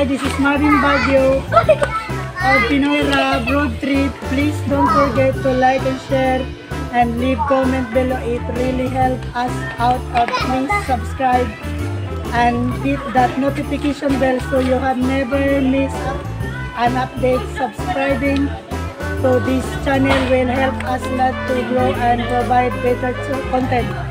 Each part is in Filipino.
Hi, this is Marvin Baguio of Pinoy Rab Road Trip. Please don't forget to like and share and leave comment below. It really helps us out. Please subscribe and hit that notification bell so you have never missed an update. Subscribing to this channel will help us a lot to grow and provide better content.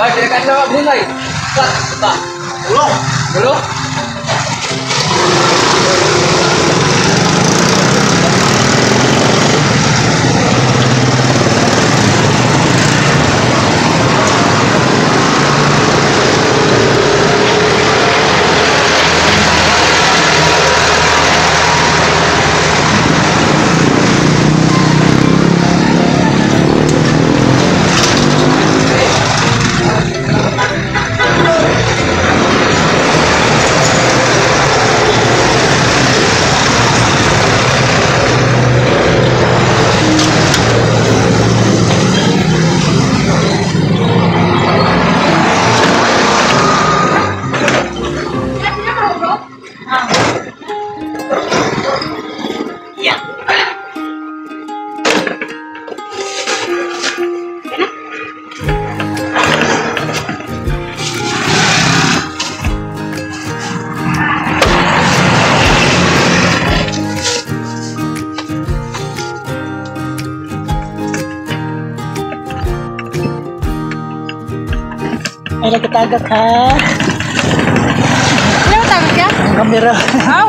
Baik, silakan jawab mulai. Start. Belum. lagi tagak ha. Ano tagak ya? Ang kamera. Aw.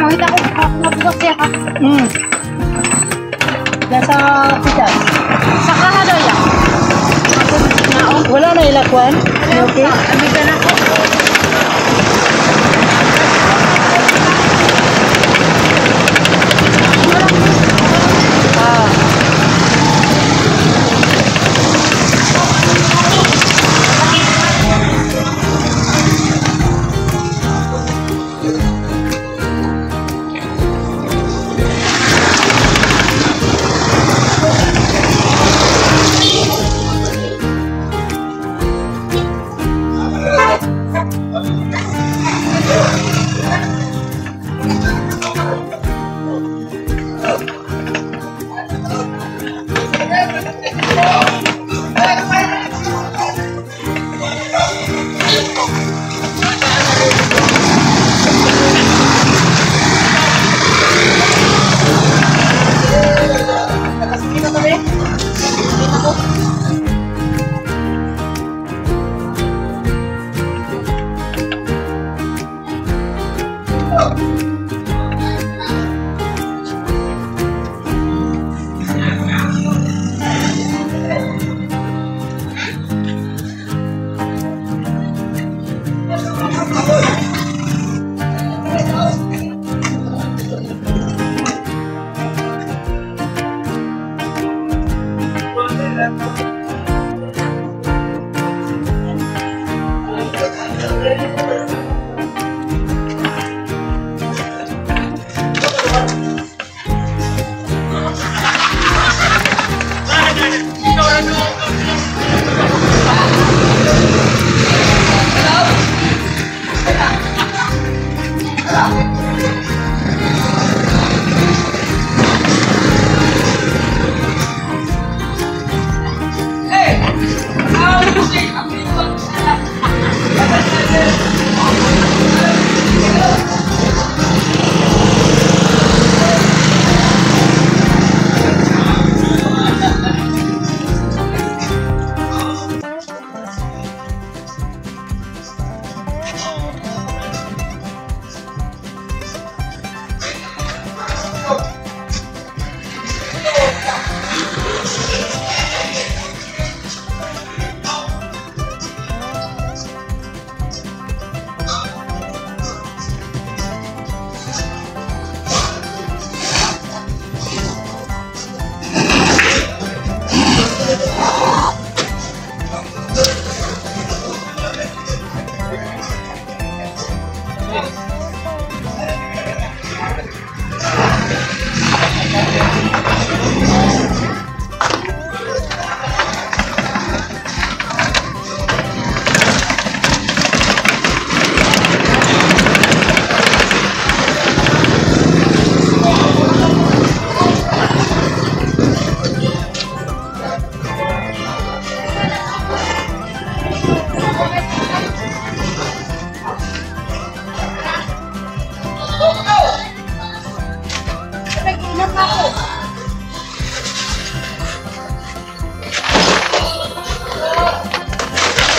Makita ko nabukas siya ka. Nasa pita. Sa kaha daw ya. Wala na ilakwan. Okay. Amiga na ko.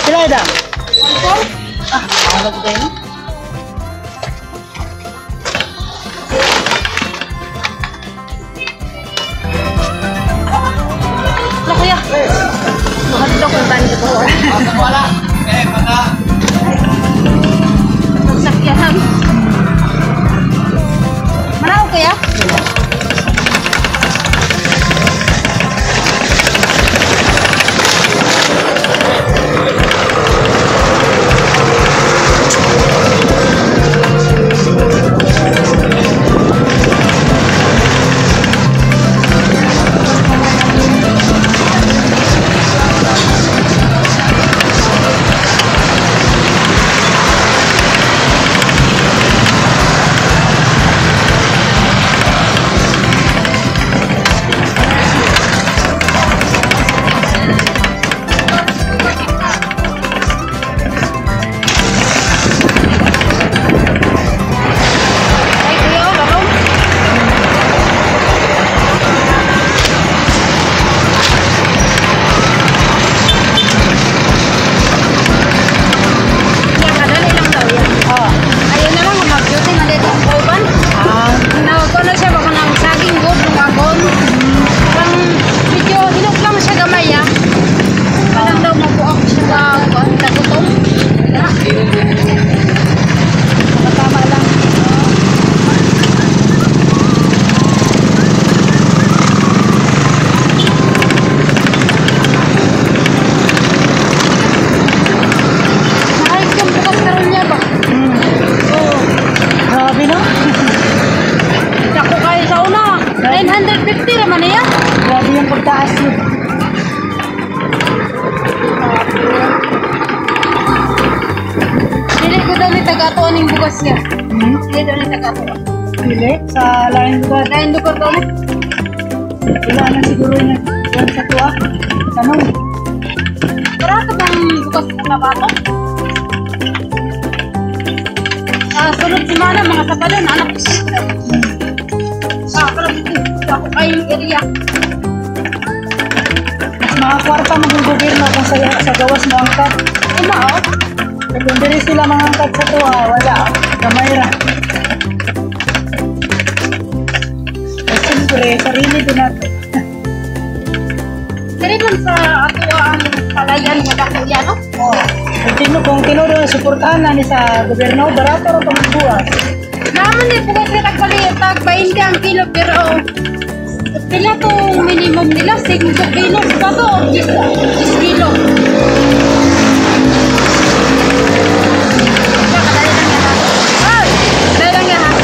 Sila ada? Ah, agak kayo. Wala kuya. Mahal kung tani ko. Wala. Maka. Magsakyahan. Manaw kuya? 150 naman niya. Grabe yung pagtaas yun. Dili ko daw ni tagatuan yung bukas niya. Dili daw ni tagatuan. Pili sa lain lugar. Lain lugar daw ni. Wala na siguro na doon sa tuwa. Tanong. Barato bang bukas na bato? Sunod semana mga kapalon, anak ko siya. Kalau dito, ako kayong area. Mga kwarta mag-gobyerno kung sa gawas mo angkat. Mao. Kung diri sila mga angkat sa tuwa, wala. Gamay ra. Siyempre, sarili din natin. Dili man sa ato ang palayan nga dako yan, no? Kung tinudo, suportahan na ni sa gobyerno, barato rin pamagbuwas. Naman din bukas na tag 20 ang kilo pero pila to minimum nila 5 kilo sa to 10 kilo. Ay, dali lang yan ha.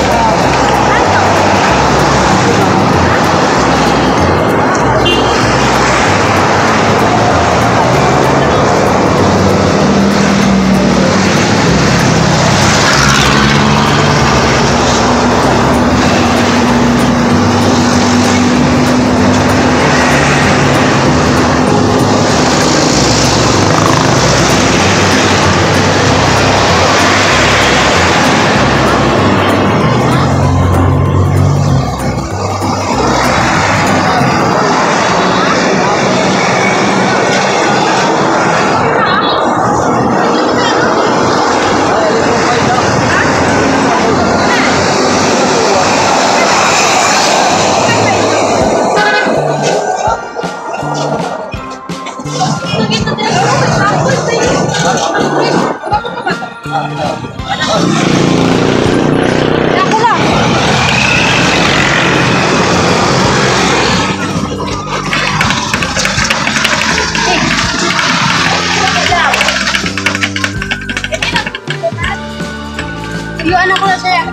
Yung anak ko na siya.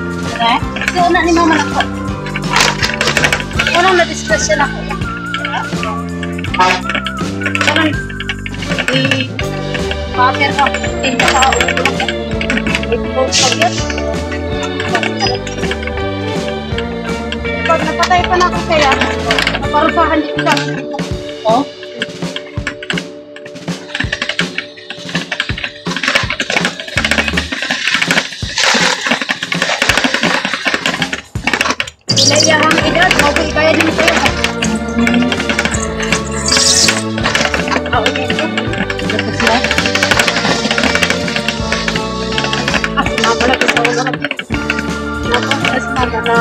Yung una ni mama na ko. Walang na-discuss siya na ko. Walang i-paper ka. Tinta ka ako. Ito sa yun. Pag napatay pa na ako kaya, naparusahan din siya. Oh? Ilayahang edad, mabuhay kaya din sa'yo. Okay ito. Dapat siya. Napalagi sa ulo. Napalas na na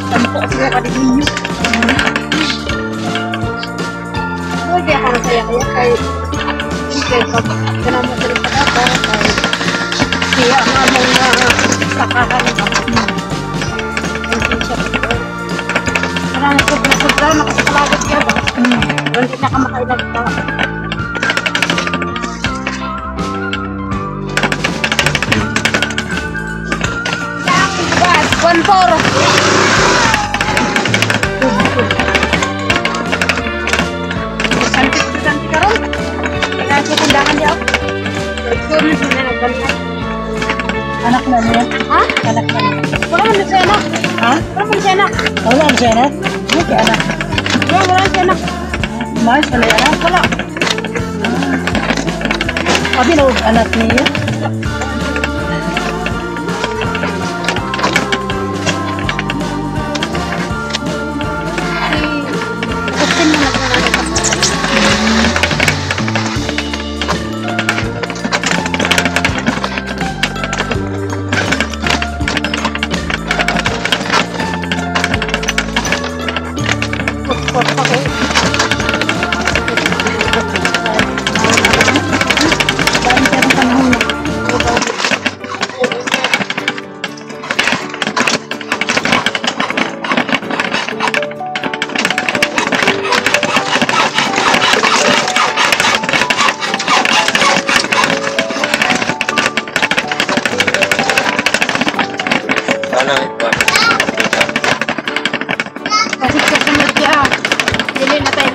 tampo sila ka din ninyo. Pwede ako na kaya kaya pag ganamo sila sa data siya ang among sakahan ng marami sobra nakasalagot siya ba? Hindi na ka makailag ka. One four. Santi karon. Kaya sa tindahan niya. Siguro na sila nagbalik. Anak na niya? Ha? Anak na niya. Wala man siya anak. Ha? Wala man siya anak. Wala na siya anak? Okay, anak. Wala siya anak. Mas, wala yan anak? Wala. Abi na anak niya?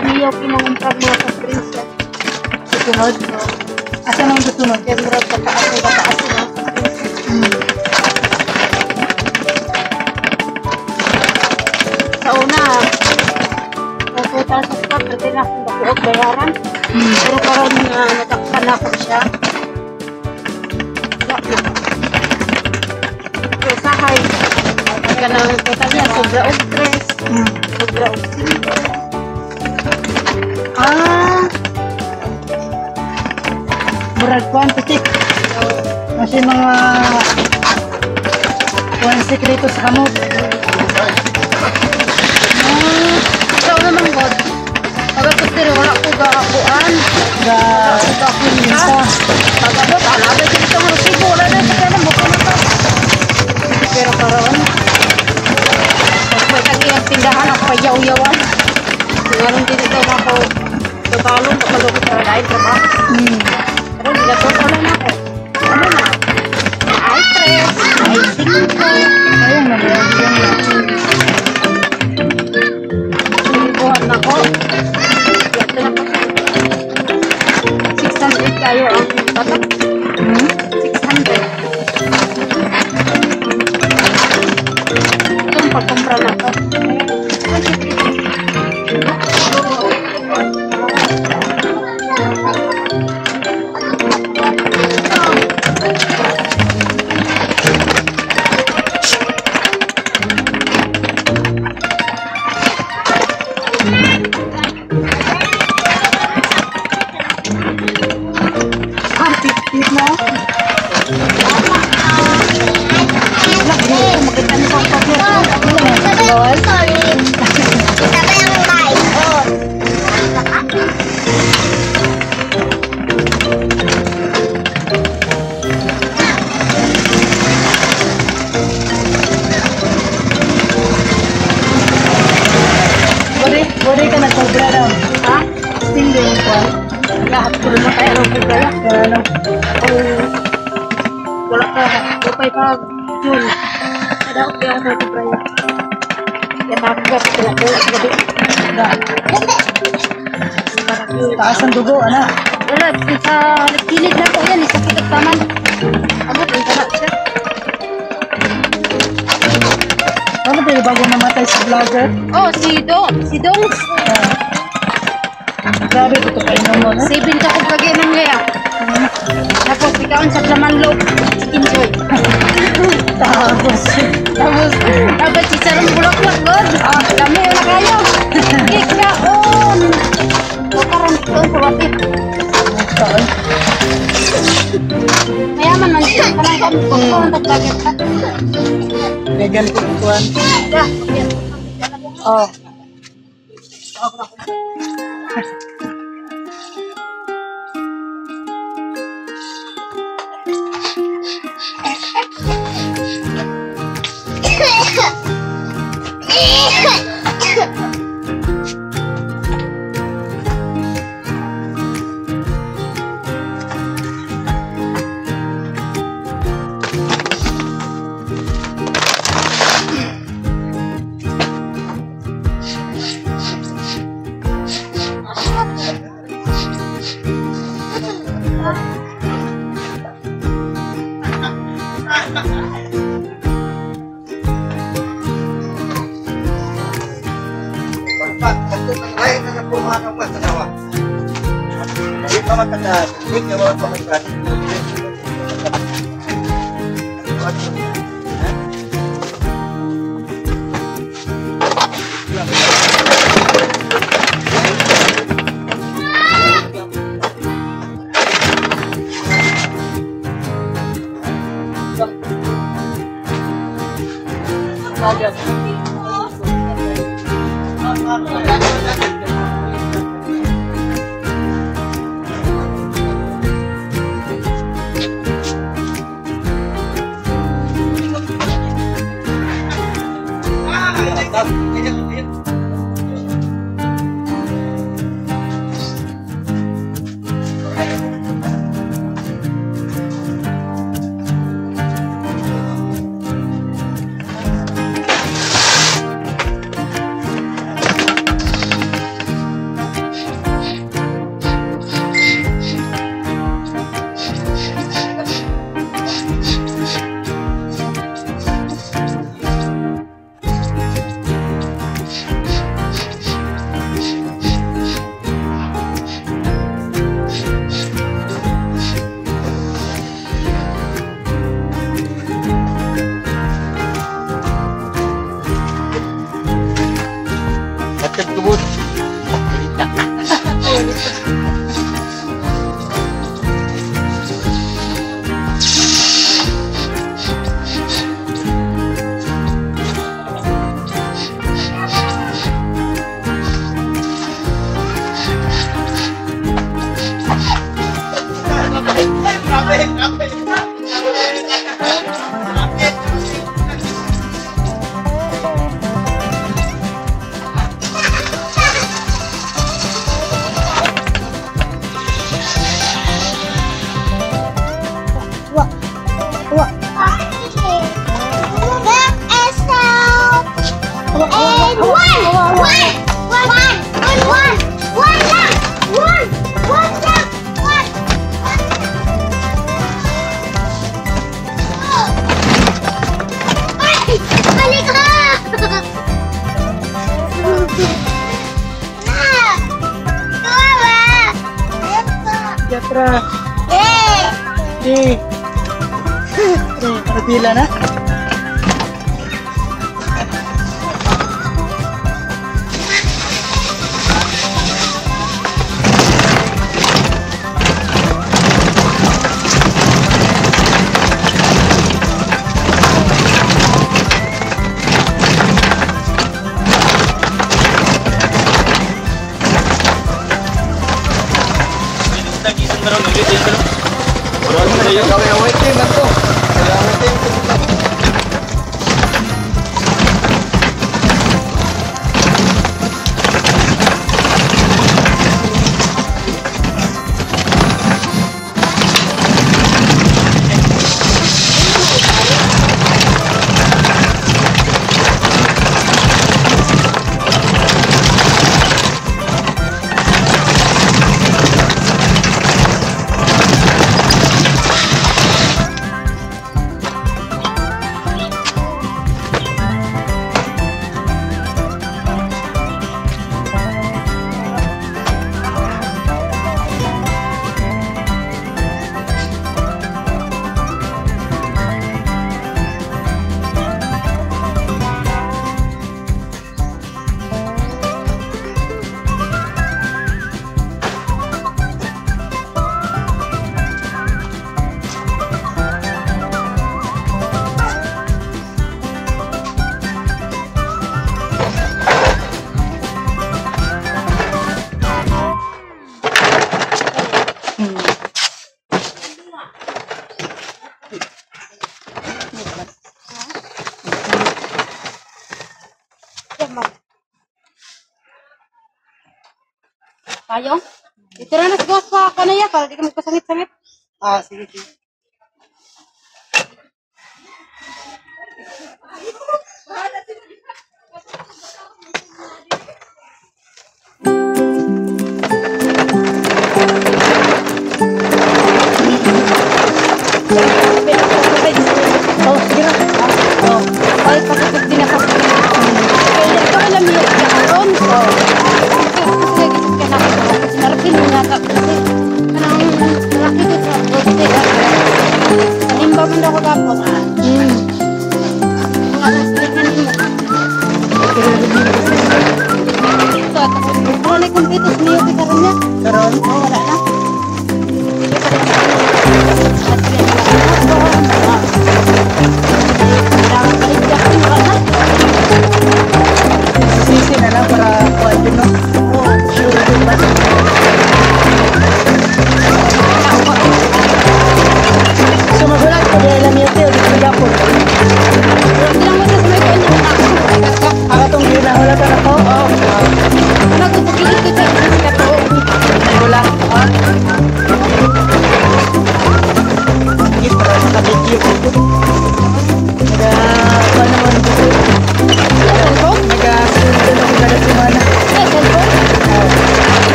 kami yung pinangumpag mga sa-prince yan. Susunod. Asa nang susunod? Kaya murag pataas sila sa-prince. Sa una, total sa spot, pwede na akong bakuog bayaran. Pero karoon nga natakpan ako siya. Wala na. So, sahay. Pagka nang total niya, sobra og 3. Sobra og 5. Murag quantity. Kasi mga kuwan sekreto sa kamot. Ikaw naman, God. Pagkatapos pero wala ko gakakuan. Ga-pinsa. Pagkabot, alabay ko dito mga sibo. Wala na siya na buko na to. Pero karoon, pag may tag tindahan ako pa yaw-yawan. Ngayon din ito ako totalong pakalukot na dahil ka ba? Pero hindi na totalan ako. Ano na? Ay 3, ay 5. Ayun na ba? Sinibuhan na ko. Yato na ko. 600 kayo ang tatak. 600. Itong pagkumpra na ko. Bode ka nagkobra daw. Ha? Still din ko. Lahat ko naman tayo ng pagkaya. Ano? Wala ka. Lupay pa. Yun. Ada ko kaya ako pagkaya. Kaya makakagap ko na ko. Gabi. Taas ang dugo, anak. Wala. Sa kilid na ko yan. Sa kitagtaman. Amo, pinta na siya. Ano ba yung bago namatay si vlogger? Oh, si Dong. Grabe, ito pa inom mo, no? 7 ka ko kagay ng gaya. Tapos, ikaw sa Flamanlog. Chicken joy. Tapos, Tapos, si Sarong Bulaklak, God. Dami yun na kayo. Ikaon. Bukaran ito sa wapit. Mayaman man siya. Kanang kami ko ang tagbagat ka. may ganito kukuhan. Ya, Oh. Ay, nakakuha ng masanawa. Hindi pa matandaan. Hindi ka mga pamagkat. sa tubod. Yatra. Nabila na. Tayo? Itira na siguro sa kanaya para di ka magkasangit-sangit. Ah, sige, sige. Oh, sige na. Oh, Ay, pagkakit din ako. Kaya ito ka lang yung karon. Kasi gisip ka na ako. Kasi narakin mo nga. Kasi kanang narakin ko sa bote. Halimbawa mo na ako tapos. Mga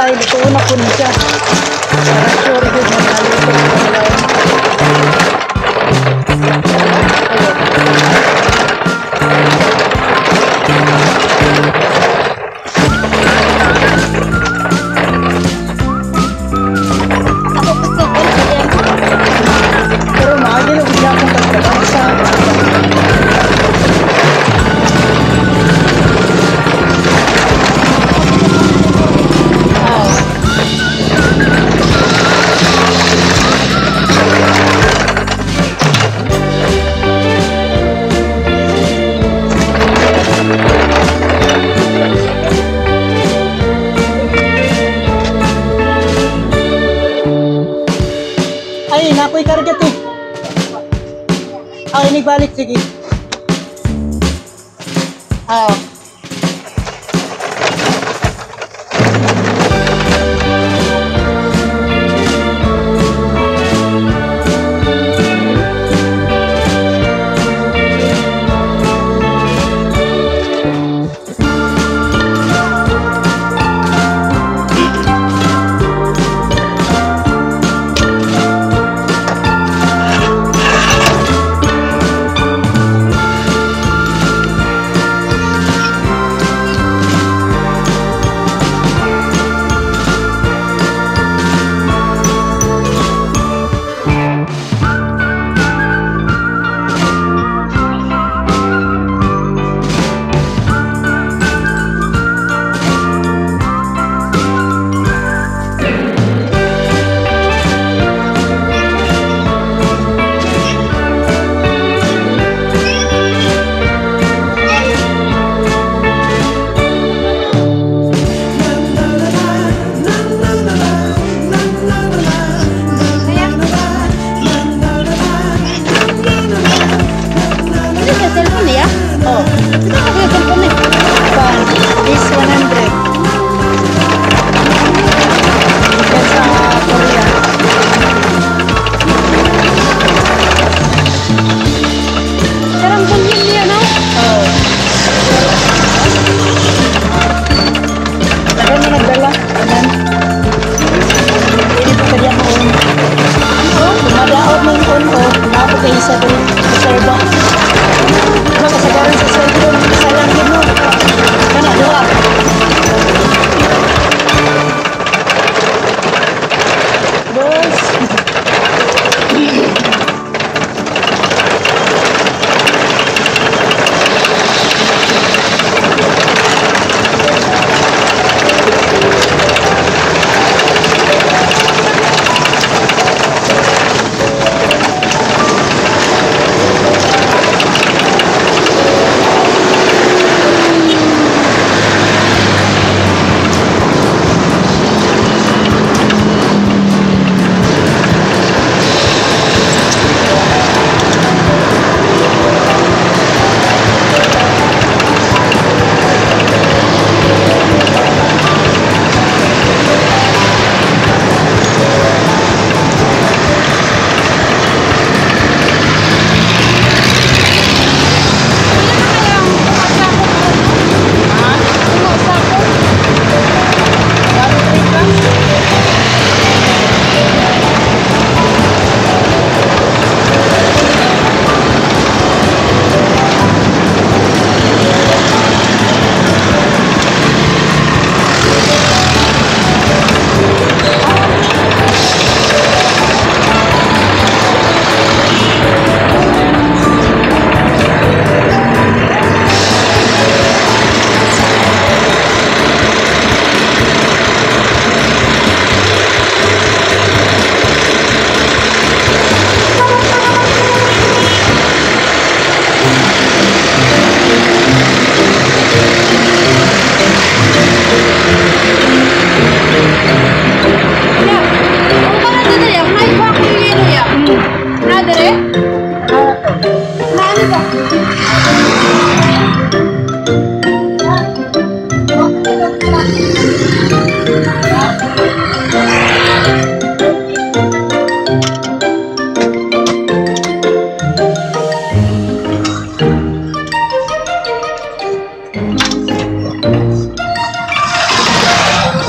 gulay, luto na po niya siya. Para sure good na naluto ang gulay. Pero maagi na bigla akong pagkabasa. Ay, nakoy kargat eh. Ah, ini balik sige. Ah.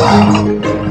Wow.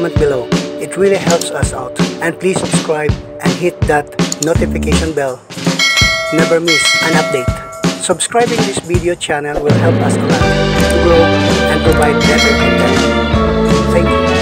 comment below. It really helps us out. And please subscribe and hit that notification bell. Never miss an update. Subscribing this video channel will help us a lot to grow and provide better content. Thank you.